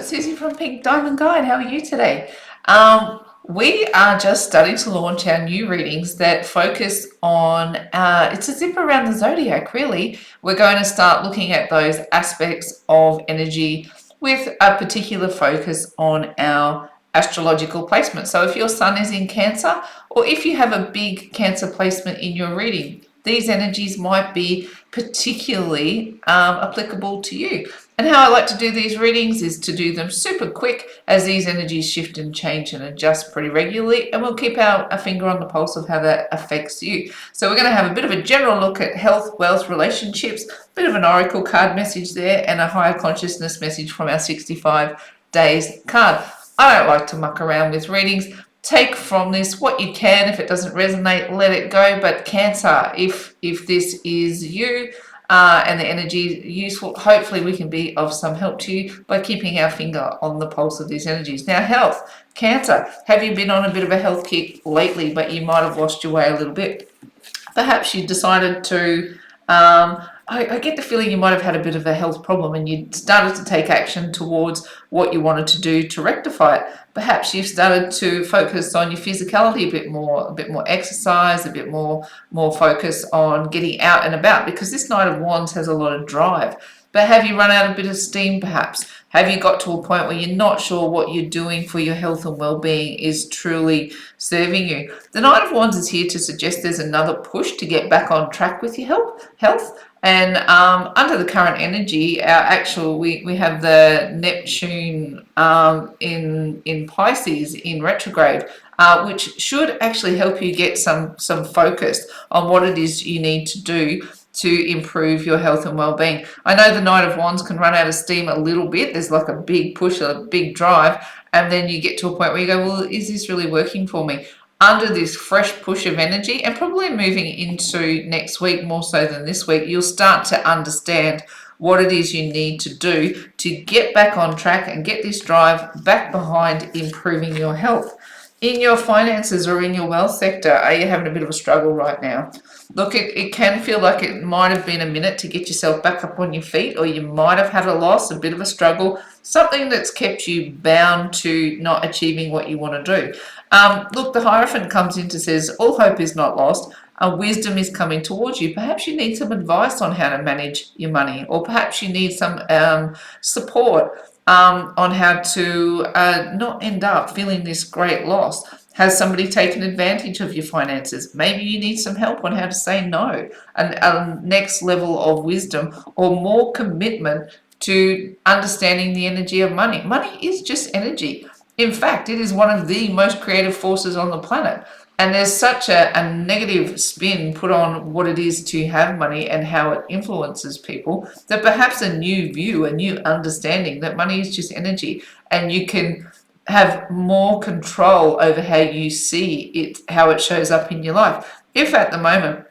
it's Susie from Pink Diamond Guide. How are you today? We are just starting to launch our new readings that focus on, it's a zip around the zodiac, really. We're going to start looking at those aspects of energy with a particular focus on our astrological placement. So if your sun is in Cancer, or if you have a big Cancer placement in your reading, these energies might be particularly applicable to you. And how I like to do these readings is to do them super quick, as these energies shift and change and adjust pretty regularly, and we'll keep a finger on the pulse of how that affects you. So we're going to have a bit of a general look at health, wealth, relationships, a bit of an oracle card message there, and a higher consciousness message from our 65 days card. I don't like to muck around with readings. Take from this what you can. If it doesn't resonate, let it go. But Cancer, if this is you and the energy is useful, hopefully we can be of some help to you by keeping our finger on the pulse of these energies. Now, health. Cancer, have you been on a bit of a health kick lately, but you might have lost your way a little bit? Perhaps you decided to I get the feeling you might have had a bit of a health problem and you started to take action towards what you wanted to do to rectify it. Perhaps you've started to focus on your physicality a bit more exercise, a bit more focus on getting out and about, because this Knight of Wands has a lot of drive. But have you run out a bit of steam perhaps? Have you got to a point where you're not sure what you're doing for your health and well-being is truly serving you? The Knight of Wands is here to suggest there's another push to get back on track with your health. And under the current energy, we have the Neptune in Pisces in retrograde, which should actually help you get some focus on what it is you need to do to improve your health and well-being. I know the Knight of Wands can run out of steam a little bit. There's like a big push, a big drive, and then you get to a point where you go, well, is this really working for me? Under this fresh push of energy, and probably moving into next week more so than this week, you'll start to understand what it is you need to do to get back on track and get this drive back behind improving your health. In your finances or in your wealth sector, are you having a bit of a struggle right now? Look, it can feel like it might have been a minute to get yourself back up on your feet, or you might have had a loss, a bit of a struggle, something that's kept you bound to not achieving what you want to do. Look, the Hierophant comes in to says, all hope is not lost. Wisdom is coming towards you. Perhaps you need some advice on how to manage your money, or perhaps you need some support on how to not end up feeling this great loss. Has somebody taken advantage of your finances? Maybe you need some help on how to say no. A next level of wisdom or more commitment to understanding the energy of money. Money is just energy. In fact, it is one of the most creative forces on the planet. And there's such a negative spin put on what it is to have money and how it influences people, that perhaps a new view, a new understanding that money is just energy, and you can have more control over how you see it, how it shows up in your life. If at the moment,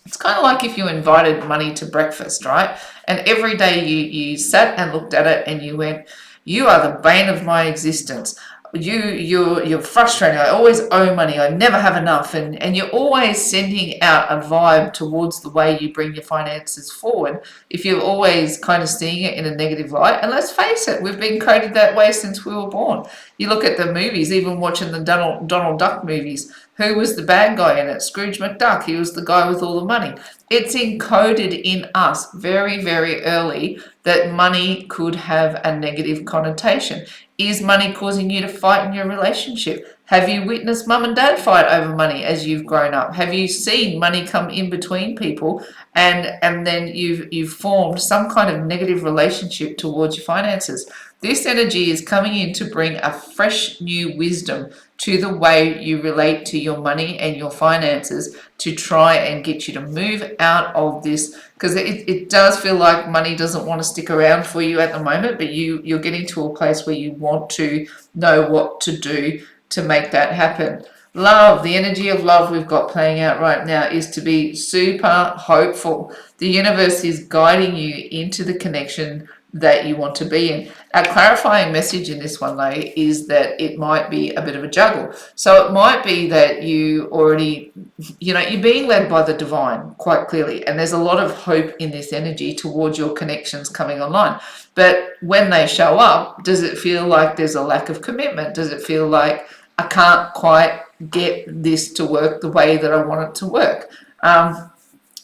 it's kind of like if you invited money to breakfast, right? And every day you sat and looked at it and you went, you are the bane of my existence. You're frustrating. I always owe money. I never have enough. And you're always sending out a vibe towards the way you bring your finances forward if you're always kind of seeing it in a negative light. And let's face it, we've been coded that way since we were born. You look at the movies, even watching the Donald Duck movies. Who was the bad guy in it? Scrooge McDuck. He was the guy with all the money. It's encoded in us very, very early that money could have a negative connotation. Is money causing you to fight in your relationship? Have you witnessed mum and dad fight over money as you've grown up? Have you seen money come in between people and then you've formed some kind of negative relationship towards your finances? This energy is coming in to bring a fresh new wisdom to the way you relate to your money and your finances, to try and get you to move out of this, because it does feel like money doesn't want to stick around for you at the moment, but you're getting to a place where you want to know what to do to make that happen. Love, the energy of love we've got playing out right now is to be super hopeful. The universe is guiding you into the connection that you want to be in. A clarifying message in this one, though, is that it might be a bit of a juggle. So it might be that you already, you're being led by the divine quite clearly, and there's a lot of hope in this energy towards your connections coming online. But when they show up, does it feel like there's a lack of commitment? Does it feel like I can't quite get this to work the way that I want it to work?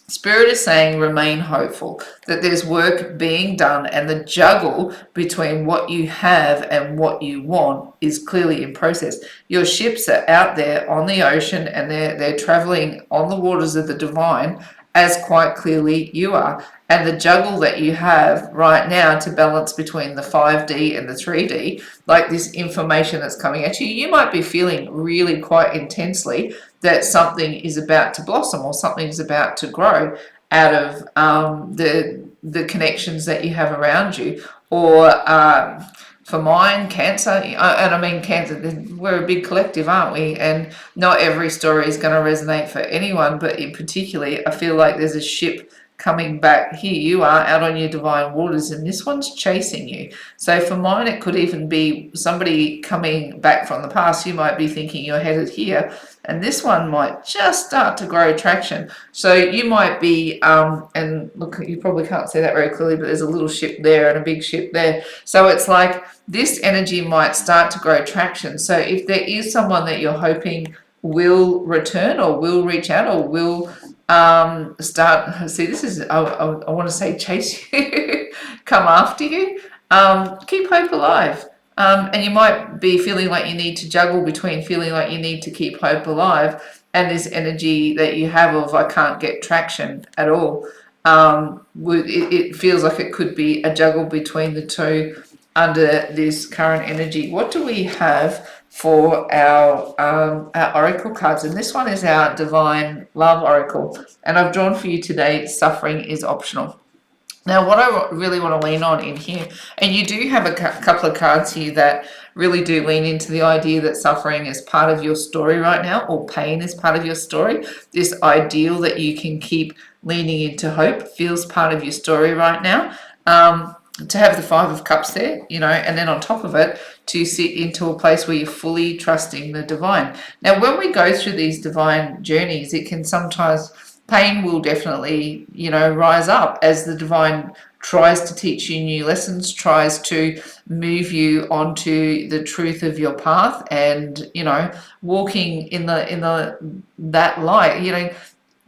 Spirit is saying remain hopeful, that there's work being done, and the juggle between what you have and what you want is clearly in process. Your ships are out there on the ocean, and they're traveling on the waters of the divine, as quite clearly you are. And the juggle that you have right now to balance between the 5D and the 3D, like this information that's coming at you, you might be feeling really quite intensely that something is about to blossom or something is about to grow out of the connections that you have around you. Or for mine, Cancer, and I mean Cancer, we're a big collective, aren't we? And not every story is going to resonate for anyone, but in particularly, I feel like there's a ship coming back. Here you are out on your divine waters, and this one's chasing you. So for mine, it could even be somebody coming back from the past. You might be thinking you're headed here, and this one might just start to grow traction. So you might be, and look, you probably can't see that very clearly, but there's a little ship there and a big ship there. So it's like this energy might start to grow traction. So if there is someone that you're hoping will return or will reach out or will start, see, this is, I want to say chase you, come after you, keep hope alive. And you might be feeling like you need to juggle between feeling like you need to keep hope alive and this energy that you have of I can't get traction at all. It feels like it could be a juggle between the two under this current energy. What do we have for our oracle cards? And this one is our Divine Love Oracle. And I've drawn for you today, Suffering is Optional. Now, what I really want to lean on in here, and you do have a couple of cards here that really do lean into the idea that suffering is part of your story right now, or pain is part of your story. This ideal that you can keep leaning into hope feels part of your story right now. To have the Five of Cups there, and then on top of it, to sit into a place where you're fully trusting the divine. Now, when we go through these divine journeys, it can sometimes, pain will definitely, rise up as the divine tries to teach you new lessons, tries to move you onto the truth of your path, and walking in that light.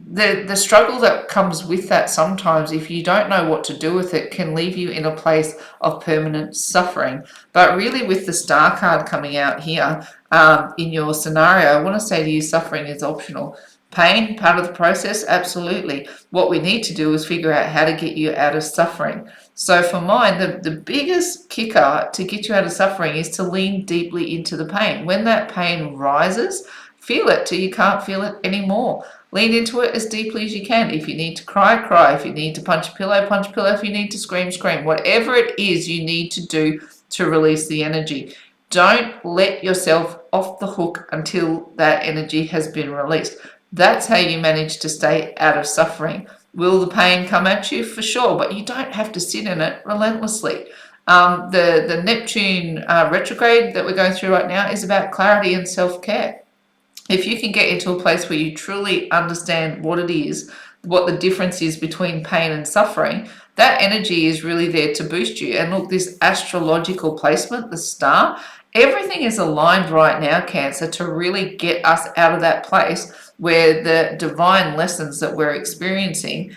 The struggle that comes with that sometimes, if you don't know what to do with it, can leave you in a place of permanent suffering. But really, with the Star card coming out here in your scenario, I want to say to you, suffering is optional. Pain, part of the process, absolutely. What we need to do is figure out how to get you out of suffering. So for mine, the biggest kicker to get you out of suffering is to lean deeply into the pain. When that pain rises, feel it till you can't feel it anymore. Lean into it as deeply as you can. If you need to cry, cry. If you need to punch a pillow, punch a pillow. If you need to scream, scream. Whatever it is you need to do to release the energy. Don't let yourself off the hook until that energy has been released. That's how you manage to stay out of suffering. Will the pain come at you? For sure, but you don't have to sit in it relentlessly. The Neptune retrograde that we're going through right now is about clarity and self-care. If you can get into a place where you truly understand what it is, what the difference is between pain and suffering, that energy is really there to boost you. And look, this astrological placement, the star, everything is aligned right now, Cancer, to really get us out of that place where the divine lessons that we're experiencing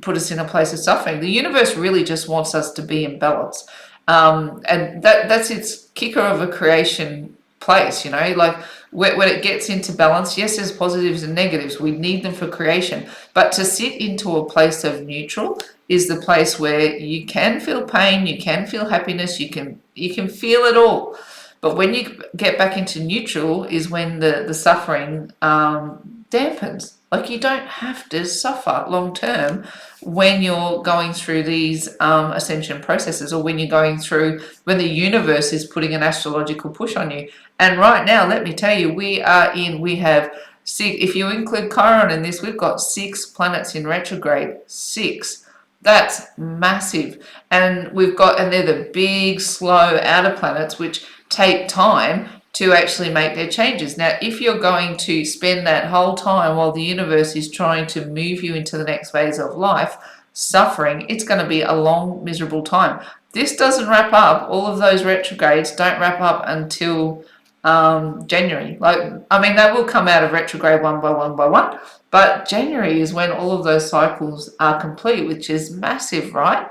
put us in a place of suffering. The universe really just wants us to be in balance. And that's its kicker of a creation place, like when it gets into balance, yes, there's positives and negatives. We need them for creation. But to sit into a place of neutral is the place where you can feel pain, you can feel happiness, you can feel it all. But when you get back into neutral is when the suffering dampens. Like, you don't have to suffer long term when you're going through these ascension processes, or when the universe is putting an astrological push on you. And right now, let me tell you, we have six, if you include Chiron in this, we've got 6 planets in retrograde. 6. That's massive. And they're the big, slow outer planets, which take time to actually make their changes. Now, if you're going to spend that whole time while the universe is trying to move you into the next phase of life, suffering, it's going to be a long, miserable time. This doesn't wrap up. All of those retrogrades don't wrap up until January. They will come out of retrograde one by one by one, but January is when all of those cycles are complete, which is massive, right?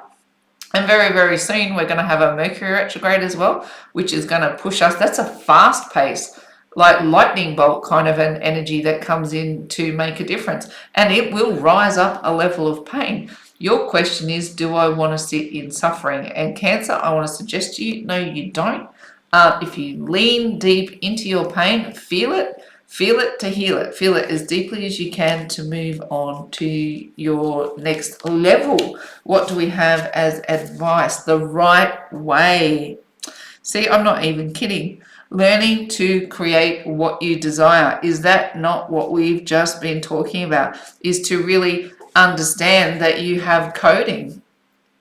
And very, very soon we're going to have a Mercury retrograde as well, which is going to push us. That's a fast pace, like lightning bolt kind of an energy that comes in to make a difference. And it will rise up a level of pain. Your question is, do I want to sit in suffering? And Cancer, I want to suggest to you, no, you don't. If you lean deep into your pain, feel it to heal it. Feel it as deeply as you can to move on to your next level. What do we have as advice? The right way. See, I'm not even kidding. Learning to create what you desire. Is that not what we've just been talking about? Is to really understand that you have coding.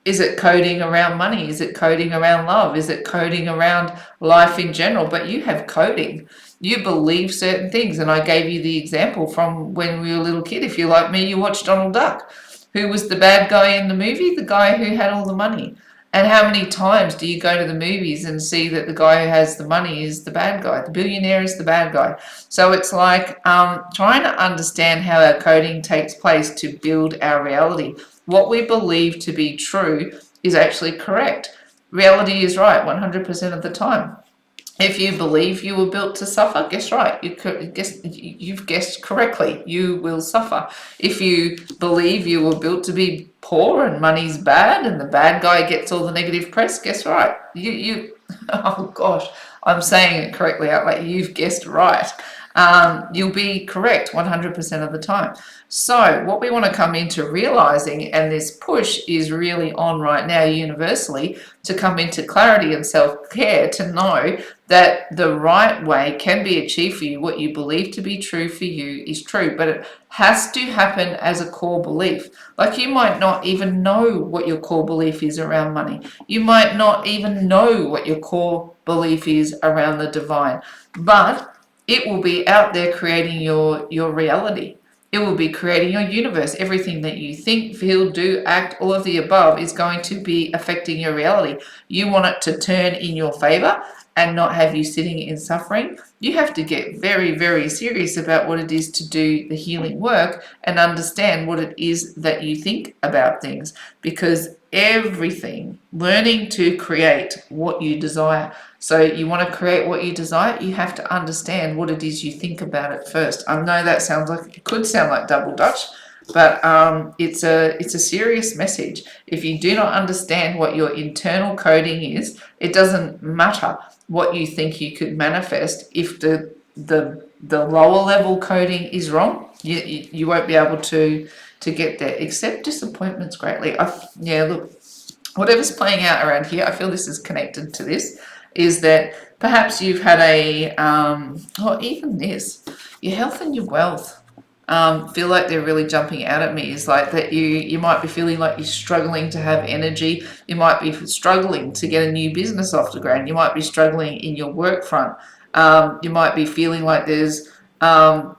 Is it coding around money? Is it coding around love? Is it coding around life in general? But you have coding. You believe certain things. And I gave you the example from when we were a little kid. If you're like me, you watched Donald Duck. Who was the bad guy in the movie? The guy who had all the money. And how many times do you go to the movies and see that the guy who has the money is the bad guy? The billionaire is the bad guy. So it's like trying to understand how our coding takes place to build our reality. What we believe to be true is actually correct. Reality is right 100% of the time. If you believe you were built to suffer, guess right. You've guessed correctly. You will suffer. If you believe you were built to be poor and money's bad and the bad guy gets all the negative press, guess right. Oh gosh, I'm saying it correctly out loud. You've guessed right. You'll be correct 100% of the time. So what we want to come into realizing, and this push is really on right now universally, to come into clarity and self-care, to know that the right way can be achieved for you. What you believe to be true for you is true, but it has to happen as a core belief. Like, you might not even know what your core belief is around money. You might not even know what your core belief is around the divine, but it will be out there creating your reality. It will be creating your universe. Everything that you think, feel, do, act, all of the above is going to be affecting your reality. You want it to turn in your favor and not have you sitting in suffering. You have to get very, very serious about what it is to do the healing work and understand what it is that you think about things, because everything, learning to create what you desire. So you want to create what you desire, you have to understand what it is you think about it first. I know that it could sound like double Dutch, but it's a serious message. If you do not understand what your internal coding is, it doesn't matter what you think you could manifest. If the lower level coding is wrong, you won't be able to get there. Accept disappointments greatly. Look, whatever's playing out around here, I feel this is connected to this, is that perhaps you've had even this, your health and your wealth feel like they're really jumping out at me. Is like that you might be feeling like you're struggling to have energy. You might be struggling to get a new business off the ground. You might be struggling in your work front. You might be feeling like there's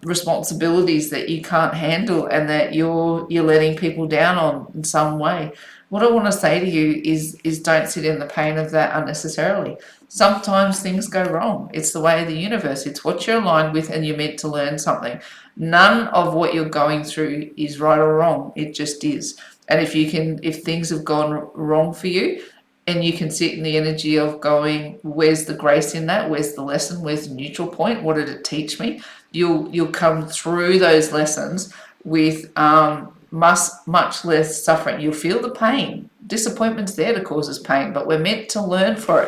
responsibilities that you can't handle and that you're letting people down on in some way. What I want to say to you is don't sit in the pain of that unnecessarily. Sometimes things go wrong. It's the way of the universe. It's what you're aligned with, and you're meant to learn something. None of what you're going through is right or wrong. It just is. And if things have gone wrong for you, and you can sit in the energy of going, where's the grace in that? Where's the lesson? Where's the neutral point? What did it teach me? You'll come through those lessons with much less suffering. You'll feel the pain. Disappointment's there to cause us pain, but we're meant to learn from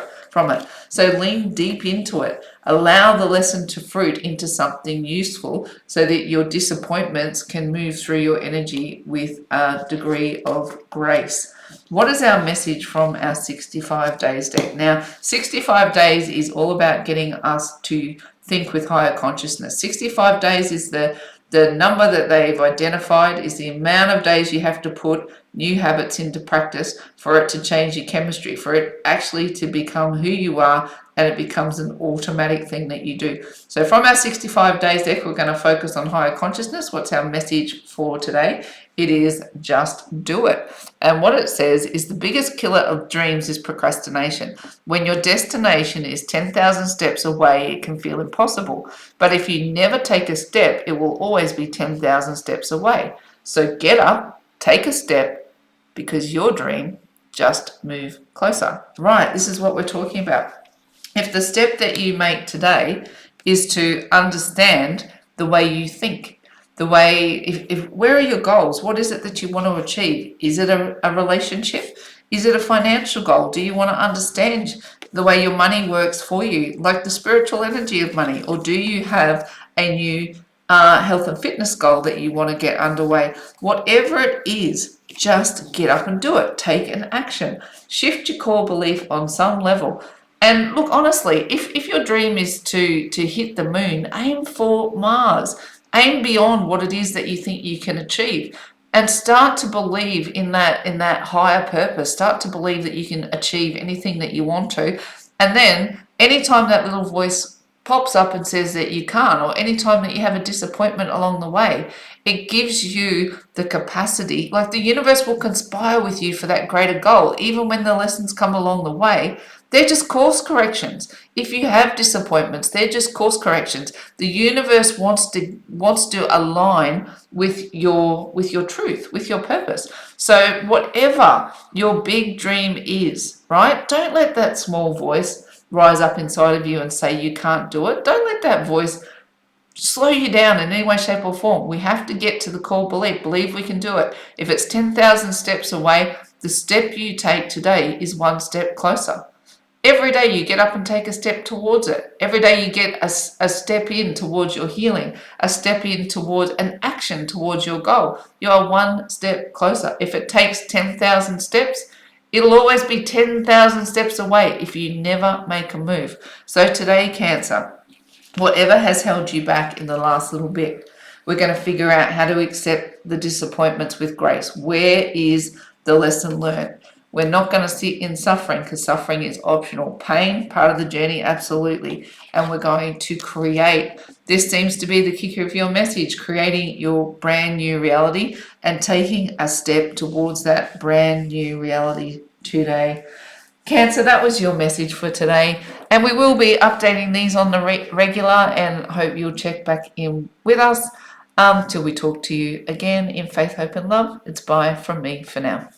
it. So lean deep into it. Allow the lesson to fruit into something useful so that your disappointments can move through your energy with a degree of grace. What is our message from our 65 days deck? Now, 65 days is all about getting us to think with higher consciousness. 65 days is the The number that they've identified is the amount of days you have to put new habits into practice for it to change your chemistry, for it actually to become who you are, and it becomes an automatic thing that you do. So from our 65 days deck, we're going to focus on higher consciousness. What's our message for today? It is just do it. And what it says is the biggest killer of dreams is procrastination. When your destination is 10,000 steps away, it can feel impossible. But if you never take a step, it will always be 10,000 steps away. So get up, take a step, because your dream just move closer. Right, this is what we're talking about. If the step that you make today is to understand the way you think, the way, if where are your goals? What is it that you want to achieve? Is it a relationship? Is it a financial goal? Do you want to understand the way your money works for you, like the spiritual energy of money? Or do you have a new health and fitness goal that you want to get underway? Whatever it is, just get up and do it. Take an action. Shift your core belief on some level. And look, honestly, if your dream is to hit the moon, aim for Mars. Aim beyond what it is that you think you can achieve, and start to believe in that higher purpose. Start to believe that you can achieve anything that you want to. And then anytime that little voice pops up and says that you can't, or anytime that you have a disappointment along the way, it gives you the capacity, like the universe will conspire with you for that greater goal. Even when the lessons come along the way, they're just course corrections. If you have disappointments, they're just course corrections. The universe wants to align with your truth, with your purpose. So whatever your big dream is, right? Don't let that small voice rise up inside of you and say you can't do it. Don't let that voice slow you down in any way, shape, or form. We have to get to the core belief. Believe we can do it. If it's 10,000 steps away, the step you take today is one step closer. Every day you get up and take a step towards it. Every day you get a step in towards your healing, a step in towards an action towards your goal. You are one step closer. If it takes 10,000 steps, it'll always be 10,000 steps away if you never make a move. So today, Cancer, whatever has held you back in the last little bit, we're going to figure out how to accept the disappointments with grace. Where is the lesson learned? We're not going to sit in suffering, because suffering is optional. Pain, part of the journey, absolutely. And we're going to create, this seems to be the kicker of your message, creating your brand new reality and taking a step towards that brand new reality today. Cancer, that was your message for today. And we will be updating these on the regular, and hope you'll check back in with us till we talk to you again in faith, hope, and love. It's bye from me for now.